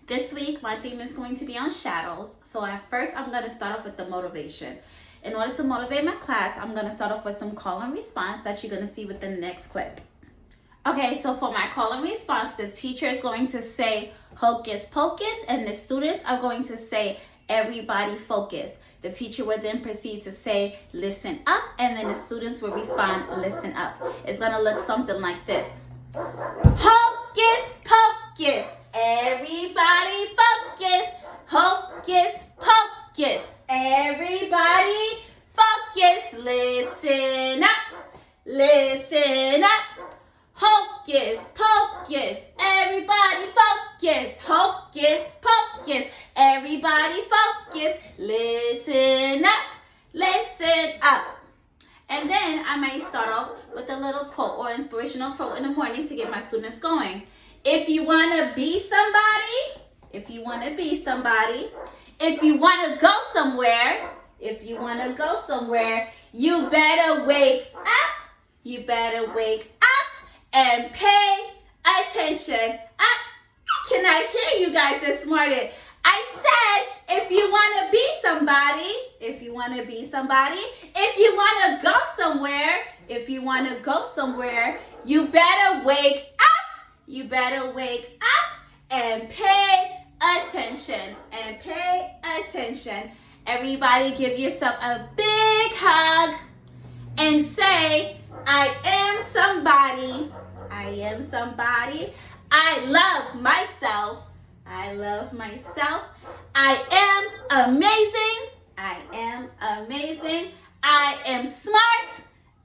This week, my theme is going to be on shadows. So at first, I'm going to start off with the motivation. In order to motivate my class, I'm going to start off with some call and response that you're going to see with the next clip. Okay, so for my call and response, the teacher is going to say hocus pocus, and the students are going to say everybody focus. The teacher will then proceed to say listen up, and then the students will respond listen up. It's going to look something like this. Hocus pocus, everybody focus. Hocus pocus, everybody focus. Listen up, listen up. Hocus pocus, everybody focus. Hocus pocus, everybody focus. Listen up, listen up. And then I might start off with a little quote or inspirational quote in the morning to get my students going. If you want to be somebody, if you want to be somebody, if you want to go somewhere, if you want to go somewhere, you better wake up. You better wake up and pay attention. Can I hear you guys this morning? I said, if you want to be somebody, if you want to be somebody, if you want to go somewhere, if you want to go somewhere, you better wake up. You better wake up and pay attention. And pay attention. Everybody give yourself a big hug and say, I am somebody. I am somebody. I love myself. I love myself. I am amazing. I am amazing. I am smart.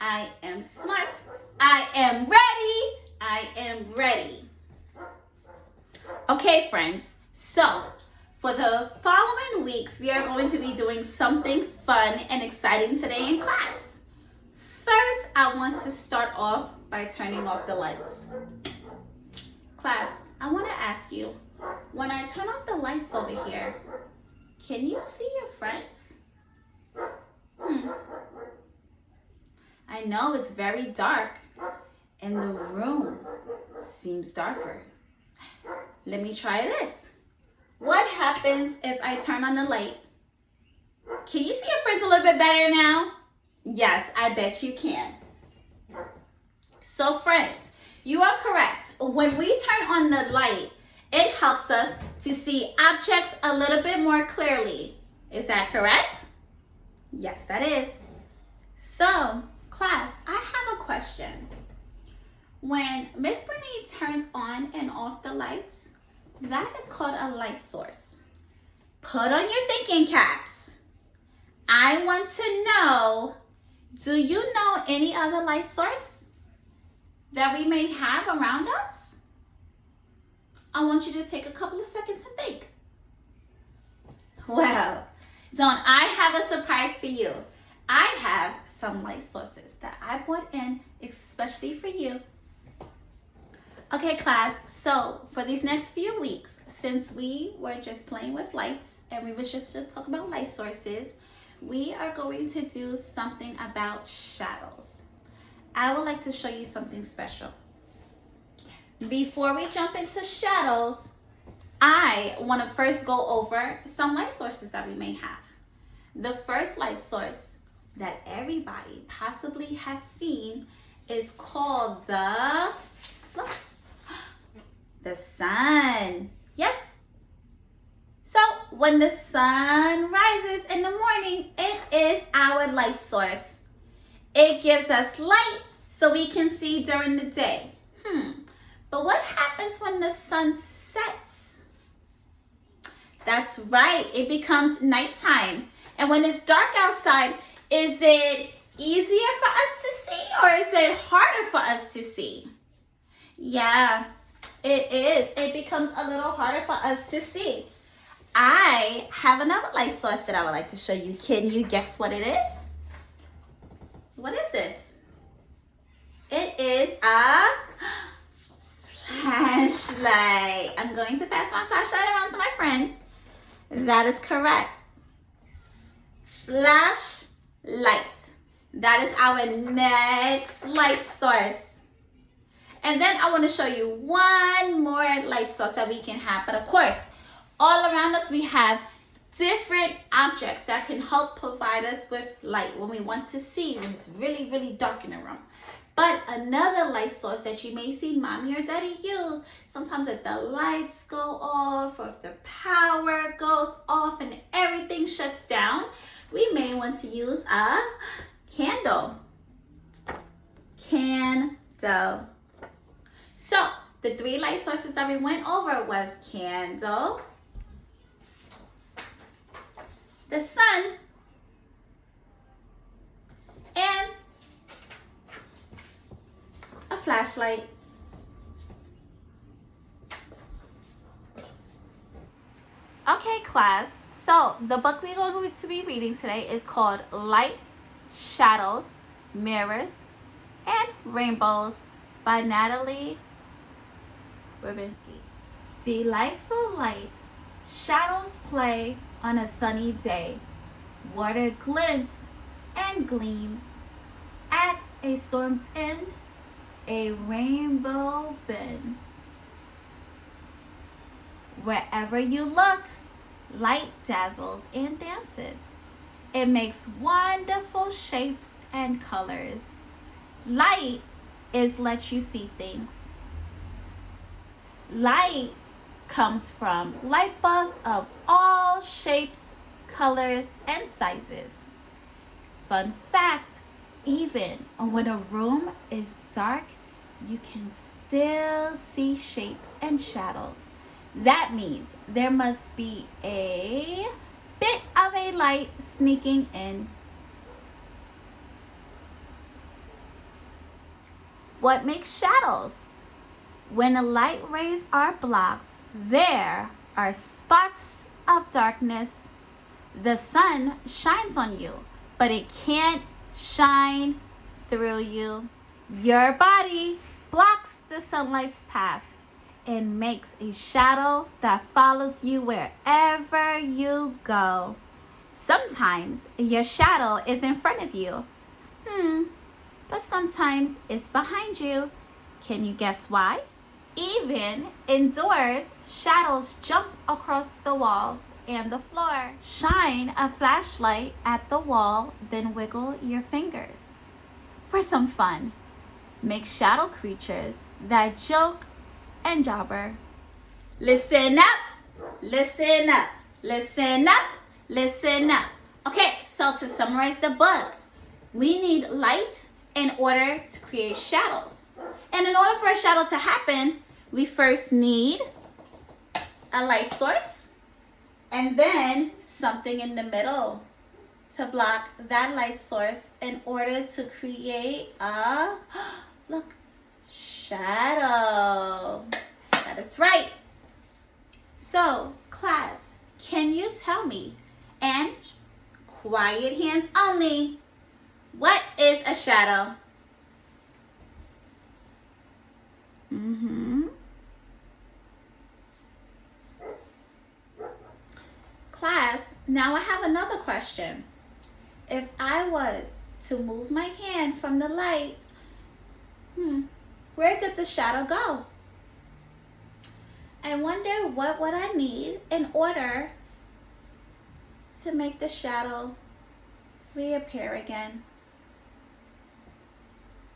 I am smart. I am ready. I am ready. Okay, friends. So, for the following weeks, we are going to be doing something fun and exciting today in class. First, I want to start off by turning off the lights. Class, I want to ask you, when I turn off the lights over here, can you see your friends? I know it's very dark and the room seems darker. Let me try this. What happens if I turn on the light? Can you see your friends a little bit better now? Yes, I bet you can. So friends, you are correct. When we turn on the light, it helps us to see objects a little bit more clearly. Is that correct? Yes, that is. So, class, I have a question. When Miss Brittany turns on and off the lights, that is called a light source. Put on your thinking caps. I want to know, do you know any other light source that we may have around us? I want you to take a couple of seconds and think. Well, don't I have a surprise for you? I have some light sources that I brought in especially for you. Okay, class, so for these next few weeks, since we were just playing with lights and we was just talking about light sources, we are going to do something about shadows. I would like to show you something special. Before we jump into shadows, I want to first go over some light sources that we may have. The first light source that everybody possibly has seen is called the sun. Yes. So when the sun rises in the morning, it is our light source. It gives us light so we can see during the day. But what happens when the sun sets? That's right, it becomes nighttime. And when it's dark outside, is it easier for us to see or is it harder for us to see? Yeah, it is. It becomes a little harder for us to see. I have another light source that I would like to show you. Can you guess what it is? What is this? It is a flashlight. I'm going to pass my flashlight around to my friends. That is correct. Flashlight. That is our next light source. And then I want to show you one more light source that we can have. But of course, All around us, we have different objects that can help provide us with light when we want to see, when it's really, really dark in the room. But another light source that you may see mommy or daddy use, sometimes if the lights go off or if the power goes off and everything shuts down, we may want to use a candle. Candle. So the three light sources that we went over was candle, the sun, and a flashlight. Okay, class. So the book we're going to be reading today is called Light, Shadows, Mirrors, and Rainbows by Natalie Rabinsky. Delightful light, shadows play on a sunny day. Water glints and gleams. At a storm's end, a rainbow bends. Wherever you look, light dazzles and dances. It makes wonderful shapes and colors. Light is lets you see things. Light comes from light bulbs of all shapes, colors, and sizes. Fun fact, even when a room is dark, you can still see shapes and shadows. That means there must be a bit of a light sneaking in. What makes shadows? When the light rays are blocked, there are spots of darkness. The sun shines on you, but it can't shine through you. Your body blocks the sunlight's path and makes a shadow that follows you wherever you go. Sometimes your shadow is in front of you, but sometimes it's behind you. Can you guess why? Even indoors, shadows jump across the walls and the floor. Shine a flashlight at the wall, then wiggle your fingers. For some fun, make shadow creatures that joke and jabber. Listen up, listen up, listen up, listen up. Okay, so to summarize the book, we need light in order to create shadows. And in order for a shadow to happen, we first need a light source and then something in the middle to block that light source in order to create a, look, shadow. That is right. So, class, can you tell me, and quiet hands only, what is a shadow? Class, now I have another question. If I was to move my hand from the light, where did the shadow go? I wonder what would I need in order to make the shadow reappear again.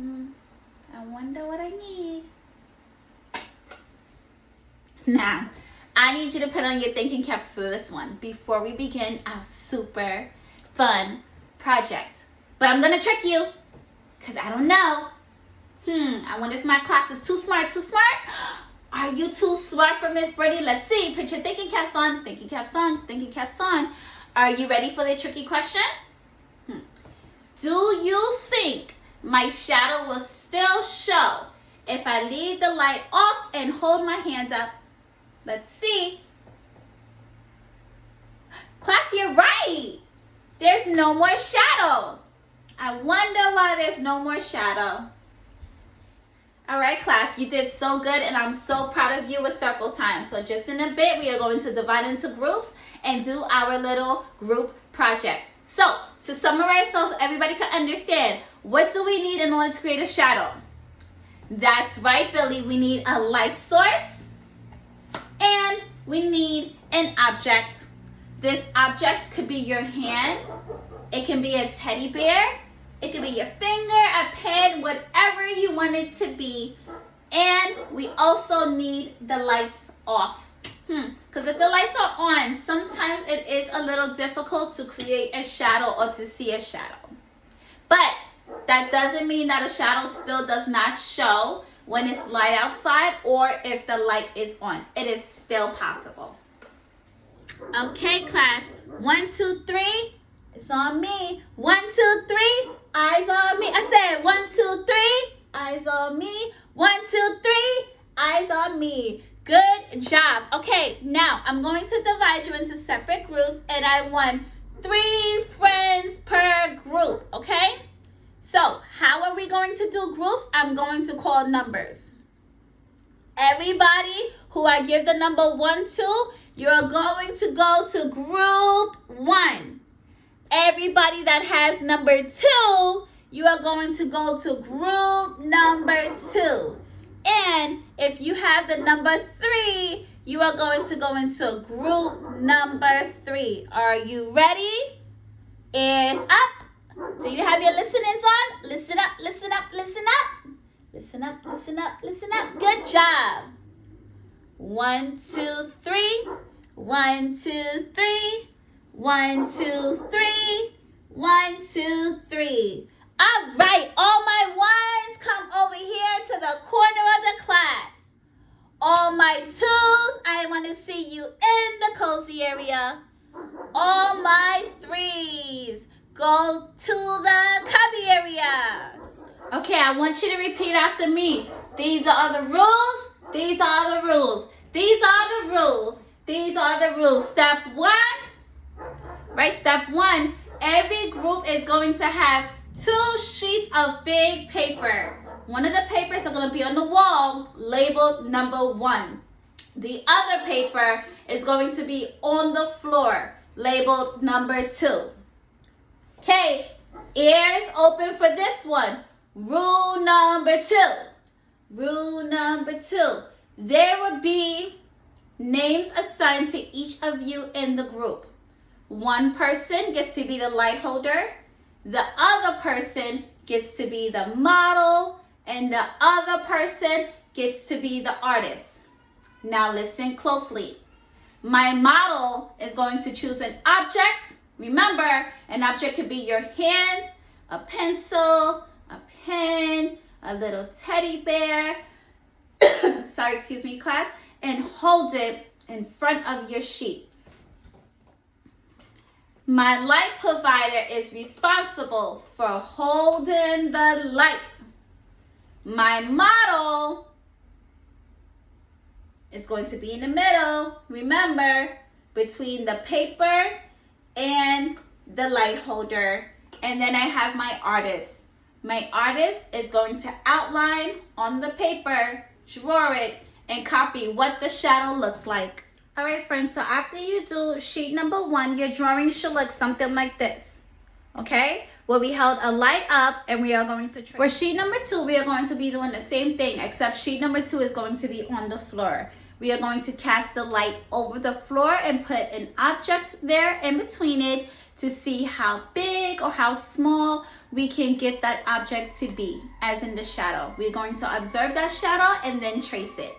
I wonder what I need. Now, I need you to put on your thinking caps for this one before we begin our super fun project. But I'm gonna trick you, because I don't know. I wonder if my class is too smart, Are you too smart for Miss Birdie? Let's see. Put your thinking caps on, thinking caps on, thinking caps on. Are you ready for the tricky question? Do you think my shadow will still show if I leave the light off and hold my hand up? Let's see. Class, you're right. There's no more shadow. I wonder why there's no more shadow. All right, class, you did so good, and I'm so proud of you with circle time. So just in a bit, we are going to divide into groups and do our little group project. So to summarize so everybody can understand, what do we need in order to create a shadow? That's right, Billy. We need a light source and we need an object. This object could be your hand. It can be a teddy bear. It could be your finger, a pen, whatever you want it to be. And we also need the lights off. Because if the lights are on, sometimes it is a little difficult to create a shadow or to see a shadow. But that doesn't mean that a shadow still does not show when it's light outside or if the light is on. It is still possible. Okay, class. 1, 2, 3. It's on me. 1, 2, 3. Eyes on me. I said 1, 2, 3. Eyes on me. 1, 2, 3. Eyes on me. Good job. Okay, now I'm going to divide you into separate groups, and I want 3 friends per group, okay? So, how are we going to do groups? I'm going to call numbers. Everybody who I give the number 1 to, you're going to go to group 1. Everybody that has number 2, you are going to go to group number 2. And if you have the number 3, you are going to go into group number 3. Are you ready? Ears up. Do you have your listenings on? Listen up, listen up, listen up. Listen up, listen up, listen up. Good job. 1, 2, 3. 1, 2, 3. 1, 2, 3. 1, 2, 3. All right, all my ones, come over here to the corner of the class. All my twos, I want to see you in the cozy area. All my threes, go to the cubby area. Okay, I want you to repeat after me. These are the rules. These are the rules. These are the rules. These are the rules. Step 1, right? Step 1, every group is going to have 2 sheets of big paper. One of the papers are going to be on the wall labeled number 1. The other paper is going to be on the floor labeled number 2. Okay, ears open for this one. Rule number 2. Rule number 2. There will be names assigned to each of you in the group. One person gets to be the light holder. The other person gets to be the model, and the other person gets to be the artist. Now listen closely. My model is going to choose an object. Remember, an object could be your hand, a pencil, a pen, a little teddy bear. Sorry, excuse me, class. And hold it in front of your sheet. My light provider is responsible for holding the light. My model is going to be in the middle, remember, between the paper and the light holder. And then I have my artist. My artist is going to outline on the paper, draw it, and copy what the shadow looks like. All right, friends, so after you do sheet number 1, your drawing should look something like this, okay? Where we held a light up and we are going to... For sheet number 2, we are going to be doing the same thing, except sheet number 2 is going to be on the floor. We are going to cast the light over the floor and put an object there in between it to see how big or how small we can get that object to be, as in the shadow. We're going to observe that shadow and then trace it.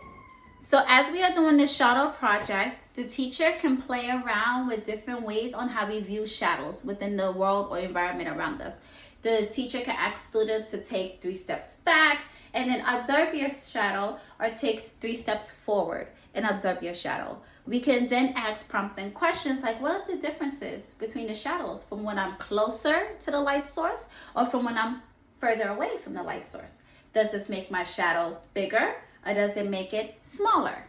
So as we are doing the shadow project, the teacher can play around with different ways on how we view shadows within the world or environment around us. The teacher can ask students to take 3 steps back and then observe your shadow, or take 3 steps forward and observe your shadow. We can then ask prompting questions like, what are the differences between the shadows from when I'm closer to the light source or from when I'm further away from the light source? Does this make my shadow bigger, or does it make it smaller?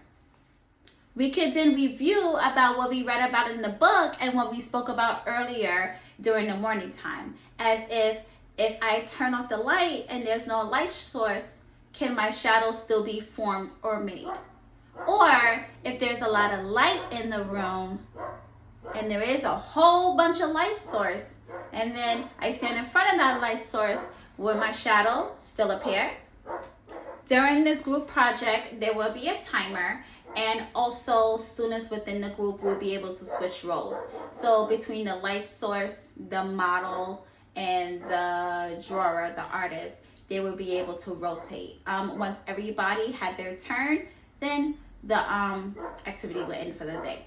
We could then review about what we read about in the book and what we spoke about earlier during the morning time. As if I turn off the light and there's no light source, can my shadow still be formed or made? Or if there's a lot of light in the room and there is a whole bunch of light source, and then I stand in front of that light source, will my shadow still appear? During this group project, there will be a timer, And also students within the group will be able to switch roles. So between the light source, the model, and the drawer, the artist, they will be able to rotate. Once everybody had their turn, then the activity will end for the day.